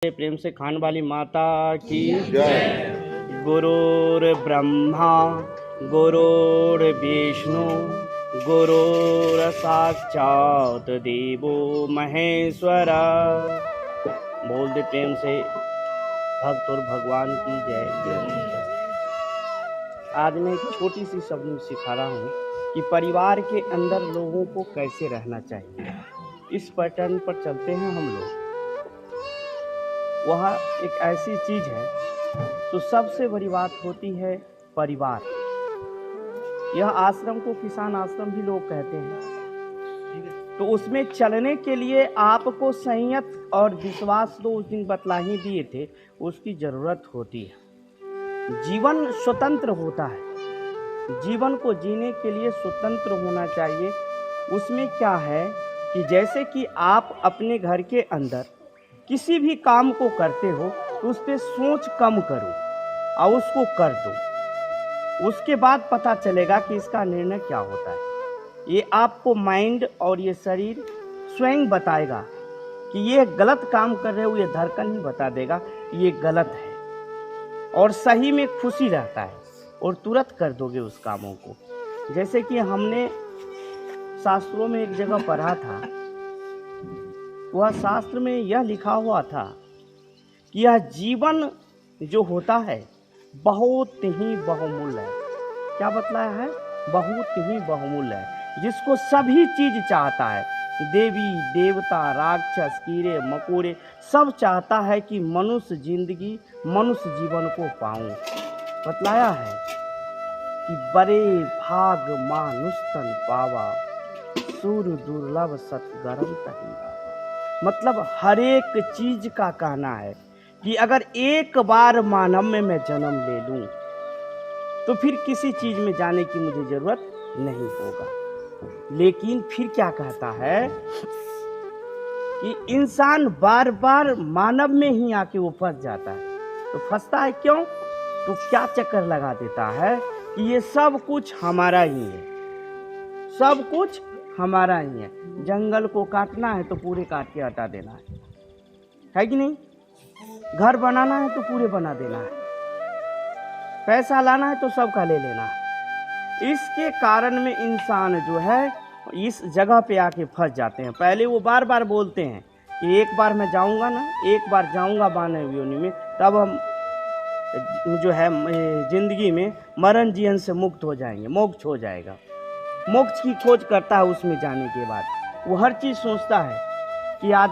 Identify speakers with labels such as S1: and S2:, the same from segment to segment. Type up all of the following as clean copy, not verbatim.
S1: प्रेम से खान वाली माता की जय। गुरुर्ब्रह्मा गुरुर्विष्णु गुरुर साक्षात देवो महेश्वर। बोल दे प्रेम से भक्त और भगवान की जय। आज मैं एक छोटी सी शब्द सिखा रहा हूँ कि परिवार के अंदर लोगों को कैसे रहना चाहिए। इस पैटर्न पर चलते हैं हम लोग। वह एक ऐसी चीज है तो सबसे बड़ी बात होती है परिवार। यह आश्रम को किसान आश्रम भी लोग कहते हैं। तो उसमें चलने के लिए आपको संयत और विश्वास तो उस दिन बतला ही दिए थे, उसकी जरूरत होती है। जीवन स्वतंत्र होता है, जीवन को जीने के लिए स्वतंत्र होना चाहिए। उसमें क्या है कि जैसे कि आप अपने घर के अंदर किसी भी काम को करते हो तो उस पर सोच कम करो और उसको कर दो। उसके बाद पता चलेगा कि इसका निर्णय क्या होता है। ये आपको माइंड और ये शरीर स्वयं बताएगा कि ये गलत काम कर रहे हो। ये धड़कन ही बता देगा ये गलत है, और सही में खुशी रहता है और तुरंत कर दोगे उस कामों को। जैसे कि हमने शास्त्रों में एक जगह पढ़ा था, वह शास्त्र में यह लिखा हुआ था कि यह जीवन जो होता है बहुत ही बहुमूल्य है। क्या बतलाया है? बहुत ही बहुमूल्य है, जिसको सभी चीज चाहता है। देवी देवता राक्षस कीड़े मकोड़े सब चाहता है कि मनुष्य जिंदगी मनुष्य जीवन को पाऊं। बतलाया है कि बड़े भाग मानुस्तन पावा सूर्य दुर्लभ सतगरम तही। मतलब हर एक चीज का कहना है कि अगर एक बार मानव में मैं जन्म ले लूं तो फिर किसी चीज में जाने की मुझे जरूरत नहीं होगा। लेकिन फिर क्या कहता है कि इंसान बार बार मानव में ही आके वो फंस जाता है। तो फंसता है क्यों? तो क्या चक्कर लगा देता है कि ये सब कुछ हमारा ही है, सब कुछ हमारा ही है। जंगल को काटना है तो पूरे काट के हटा देना है कि नहीं? घर बनाना है तो पूरे बना देना है, पैसा लाना है तो सबका ले लेना है। इसके कारण में इंसान जो है इस जगह पे आके फंस जाते हैं। पहले वो बार बार बोलते हैं कि एक बार मैं जाऊंगा ना, एक बार जाऊंगा मानव योनि में, तब हम जो है जिंदगी में मरण जीवन से मुक्त हो जाएंगे, मोक्ष हो जाएगा। मोक्ष की खोज करता है। उसमें जाने के बाद वो हर चीज़ सोचता है कि आज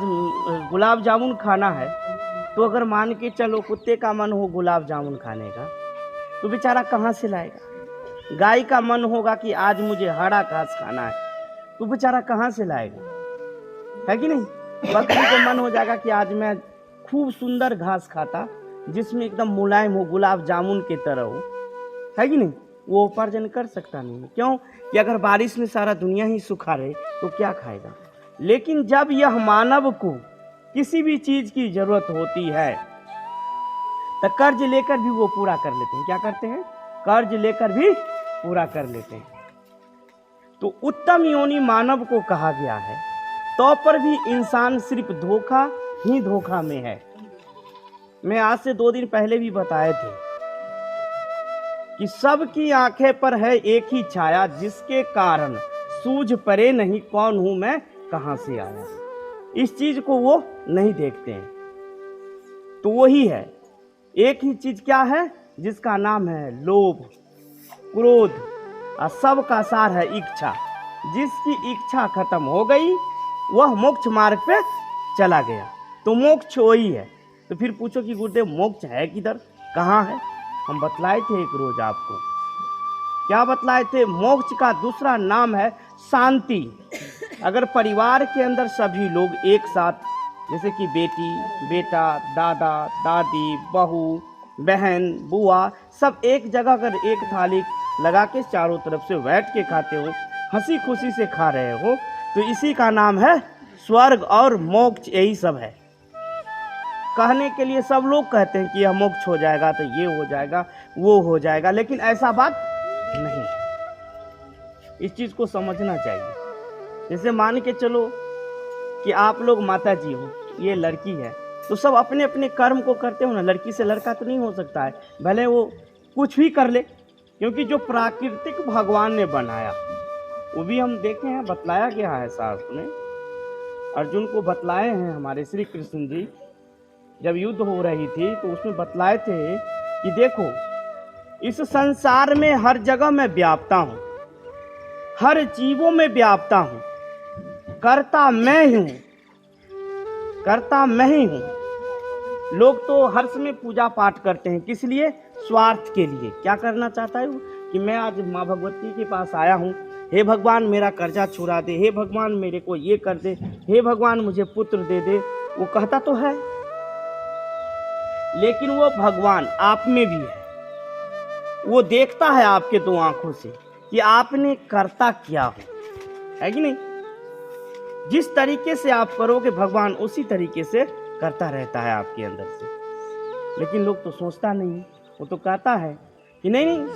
S1: गुलाब जामुन खाना है, तो अगर मान के चलो कुत्ते का मन हो गुलाब जामुन खाने का तो बेचारा कहाँ से लाएगा। गाय का मन होगा कि आज मुझे हरा घास खाना है, तो बेचारा कहाँ से लाएगा, है कि नहीं? बकरी को मन हो जाएगा कि आज मैं खूब सुंदर घास खाता जिसमें एकदम मुलायम हो, गुलाब जामुन की तरह हो, है कि नहीं? वो उपार्जन कर सकता नहीं है। क्यों? कि अगर बारिश में सारा दुनिया ही सूखा रहे तो क्या खाएगा। लेकिन जब यह मानव को किसी भी चीज की जरूरत होती है तो कर्ज लेकर भी वो पूरा कर लेते हैं। क्या करते हैं? कर्ज लेकर भी पूरा कर लेते हैं। तो उत्तम योनि मानव को कहा गया है, तो पर भी इंसान सिर्फ धोखा ही धोखा में है। मैं आज से 2 दिन पहले भी बताए थे कि सबकी आंखें पर है एक ही छाया, जिसके कारण सूझ पड़े नहीं कौन हूं मैं, कहां से आया। इस चीज को वो नहीं देखते हैं। तो वही है, एक ही चीज क्या है, जिसका नाम है लोभ क्रोध, और सबका सार है इच्छा। जिसकी इच्छा खत्म हो गई वह मोक्ष मार्ग पे चला गया। तो मोक्ष वही है। तो फिर पूछो कि गुरुदेव मोक्ष है किधर, कहाँ है? हम बतलाए थे एक रोज आपको। क्या बतलाए थे? मोक्ष का दूसरा नाम है शांति। अगर परिवार के अंदर सभी लोग एक साथ, जैसे कि बेटी बेटा दादा दादी बहू बहन बुआ सब एक जगह अगर एक थाली लगा के चारों तरफ से बैठ के खाते हो, हंसी खुशी से खा रहे हो, तो इसी का नाम है स्वर्ग और मोक्ष। यही सब है। कहने के लिए सब लोग कहते हैं कि यह मोक्ष हो जाएगा तो ये हो जाएगा वो हो जाएगा, लेकिन ऐसा बात नहीं। इस चीज को समझना चाहिए। जैसे मान के चलो कि आप लोग माता जी हो, ये लड़की है, तो सब अपने अपने कर्म को करते हो ना। लड़की से लड़का तो नहीं हो सकता है, भले वो कुछ भी कर ले, क्योंकि जो प्राकृतिक भगवान ने बनाया वो भी हम देखे हैं, बतलाया गया है शास्त्र में। अर्जुन को बतलाए हैं हमारे श्री कृष्ण जी, जब युद्ध हो रही थी तो उसमें बतलाए थे कि देखो इस संसार में हर जगह मैं व्याप्ता हूँ, हर जीवों में व्याप्ता हूँ, करता मैं ही हूँ, करता मैं ही हूँ। लोग तो हर्ष में पूजा पाठ करते हैं, किस लिए? स्वार्थ के लिए। क्या करना चाहता है वो? कि मैं आज माँ भगवती के पास आया हूँ, हे भगवान मेरा कर्जा छुड़ा दे, हे भगवान मेरे को ये कर दे, हे भगवान मुझे पुत्र दे दे। वो कहता तो है, लेकिन वो भगवान आप में भी है। वो देखता है आपके दो आंखों से कि आपने करता क्या हो, है कि नहीं? जिस तरीके से आप करोगे भगवान उसी तरीके से करता रहता है आपके अंदर से। लेकिन लोग तो सोचता नहीं, वो तो कहता है कि नहीं नहीं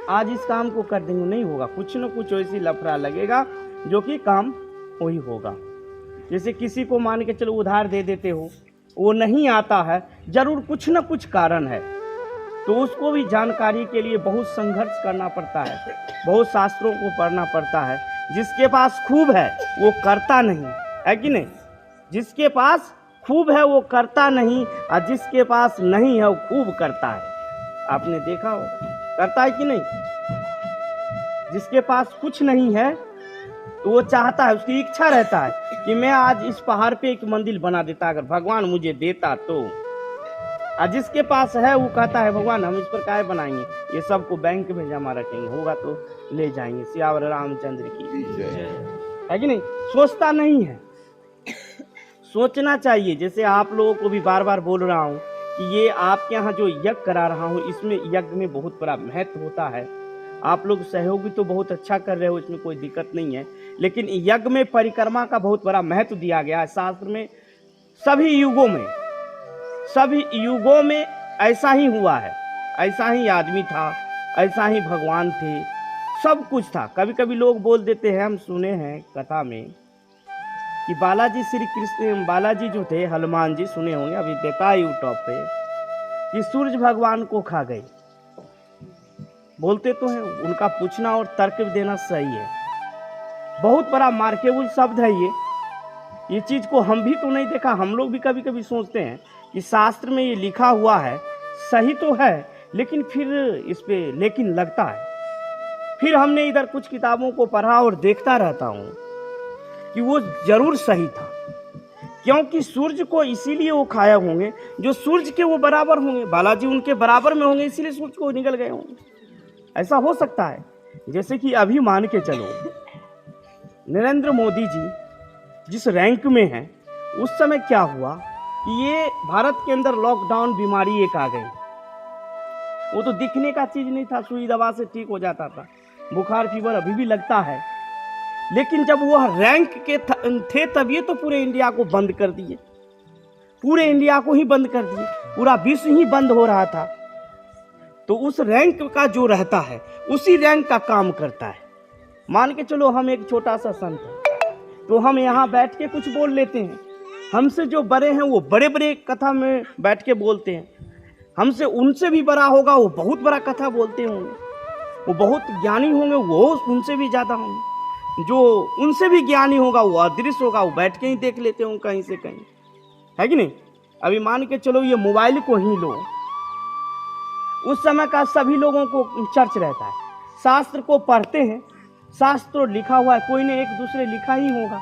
S1: आज इस काम को कर देंगे, नहीं होगा, कुछ न कुछ ऐसी लफड़ा लगेगा जो कि काम वही होगा। जैसे किसी को मान के चलो उधार दे देते हो, वो नहीं आता है, जरूर कुछ न कुछ कारण है, तो उसको भी जानकारी के लिए बहुत संघर्ष करना पड़ता है, बहुत शास्त्रों को पढ़ना पड़ता है। जिसके पास खूब है वो करता नहीं, है कि नहीं? जिसके पास खूब है वो करता नहीं, और जिसके पास नहीं है वो खूब करता है। आपने देखा हो, करता है कि नहीं? जिसके पास कुछ नहीं है तो वो चाहता है, उसकी इच्छा रहता है कि मैं आज इस पहाड़ पे एक मंदिर बना देता, अगर भगवान मुझे देता तो। और जिसके पास है वो कहता है भगवान हम इस पर काहे बनाएंगे, ये सबको बैंक में जमा रखेंगे, होगा तो ले जाएंगे। सियावर रामचंद्र की है कि नहीं? सोचता नहीं है, सोचना चाहिए। जैसे आप लोगों को भी बार बार बोल रहा हूँ कि ये आपके यहाँ जो यज्ञ करा रहा हूँ, इसमें यज्ञ में बहुत बड़ा महत्व होता है। आप लोग सहयोग भी तो बहुत अच्छा कर रहे हो, इसमें कोई दिक्कत नहीं है, लेकिन यज्ञ में परिक्रमा का बहुत बड़ा महत्व दिया गया है शास्त्र में। सभी युगों में ऐसा ही हुआ है, ऐसा ही आदमी था, ऐसा ही भगवान थे, सब कुछ था। कभी कभी लोग बोल देते हैं, हम सुने हैं कथा में कि बालाजी श्री कृष्ण, बालाजी जो थे हनुमान जी, सुने होंगे, अभी देता है यूट्यूब पे, कि सूरज भगवान को खा गए। बोलते तो हैं, उनका पूछना और तर्क देना सही है। बहुत बड़ा मार्केबल शब्द है ये चीज को हम भी तो नहीं देखा। हम लोग भी कभी कभी सोचते हैं कि शास्त्र में ये लिखा हुआ है, सही तो है, लेकिन फिर इस पे लेकिन लगता है। फिर हमने इधर कुछ किताबों को पढ़ा और देखता रहता हूँ कि वो जरूर सही था, क्योंकि सूर्य को इसीलिए वो खाया होंगे जो सूर्य के वो बराबर होंगे, बालाजी उनके बराबर में होंगे, इसीलिए सूर्य को निकल गए होंगे। ऐसा हो सकता है। जैसे कि अभी मान के चलो नरेंद्र मोदी जी जिस रैंक में हैं, उस समय क्या हुआ कि ये भारत के अंदर लॉकडाउन बीमारी एक आ गई। वो तो दिखने का चीज नहीं था, सुई दवा से ठीक हो जाता था, बुखार फीवर अभी भी लगता है, लेकिन जब वह रैंक के थे तब ये तो पूरे इंडिया को बंद कर दिए, पूरे इंडिया को ही बंद कर दिए, पूरा विश्व ही बंद हो रहा था। तो उस रैंक का जो रहता है उसी रैंक का काम करता है। मान के चलो हम एक छोटा सा संत है, तो हम यहाँ बैठ के कुछ बोल लेते हैं, हमसे जो बड़े हैं वो बड़े बड़े कथा में बैठ के बोलते हैं, हमसे उनसे भी बड़ा होगा वो बहुत बड़ा कथा बोलते होंगे, वो बहुत ज्ञानी होंगे, वो उनसे भी ज़्यादा होंगे, जो उनसे भी ज्ञानी होगा वो अदृश्य होगा, वो बैठ के ही देख लेते होंगे कहीं से कहीं, है कि नहीं? अभी मान के चलो ये मोबाइल को ही लो, उस समय का सभी लोगों को चर्च रहता है, शास्त्र को पढ़ते हैं, शास्त्र लिखा हुआ है, कोई ने एक दूसरे लिखा ही होगा,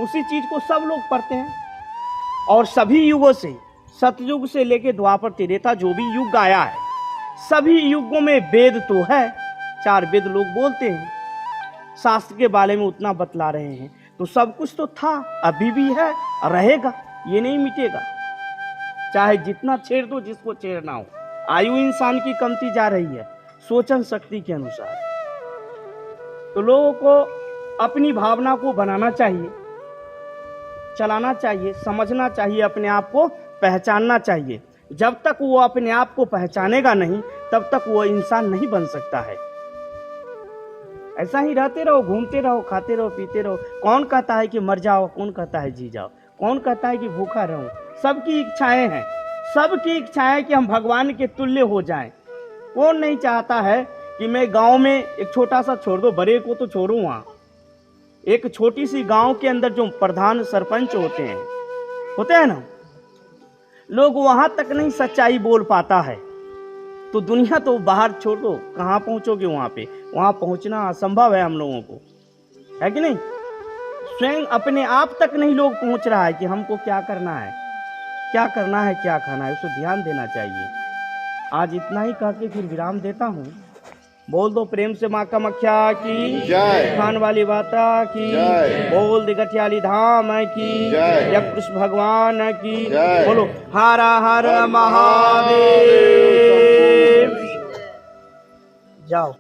S1: उसी चीज को सब लोग पढ़ते हैं। और सभी युगों से, सतयुग से लेके द्वापर त्रेता जो भी युग आया है, सभी युगों में वेद तो है, 4 वेद लोग बोलते हैं, शास्त्र के बारे में उतना बतला रहे हैं, तो सब कुछ तो था, अभी भी है, रहेगा, ये नहीं मिटेगा, चाहे जितना छेड़ दो, जिसको छेड़ना हो। आयु इंसान की कमती जा रही है सोचन शक्ति के अनुसार। तो लोगों को अपनी भावना को बनाना चाहिए, चलाना चाहिए, समझना चाहिए, अपने आप को पहचानना चाहिए। जब तक वो अपने आप को पहचानेगा नहीं, तब तक वो इंसान नहीं बन सकता है। ऐसा ही रहते रहो, घूमते रहो, खाते रहो, पीते रहो। कौन कहता है कि मर जाओ, कौन कहता है जी जाओ, कौन कहता है कि भूखा रहो? सबकी इच्छाएं हैं, सबकी इच्छाएं कि हम भगवान के तुल्य हो जाएं। कौन नहीं चाहता है कि मैं गांव में एक छोटा सा छोड़ दो, बड़े को तो छोड़ो, वहां एक छोटी सी गांव के अंदर जो प्रधान सरपंच होते हैं ना, लोग वहां तक नहीं सच्चाई बोल पाता है, तो दुनिया तो बाहर छोड़ दो, कहाँ पहुंचोगे वहां पे? वहां पहुंचना असंभव है हम लोगों को, है कि नहीं? स्वयं अपने आप तक नहीं लोग पहुंच रहा है कि हमको क्या करना है, क्या करना है, क्या खाना है, उसे ध्यान देना चाहिए। आज इतना ही कह के फिर विराम देता हूँ। बोल दो प्रेम से माँ कामाख्या की
S2: जय,
S1: खान वाली माता की
S2: जय, बोल
S1: दे गठियाली धाम की
S2: जय,
S1: या कृष्ण भगवान की
S2: जय।
S1: बोलो हर हर
S2: हर
S1: महादेव।
S2: महादेव।
S1: जाओ।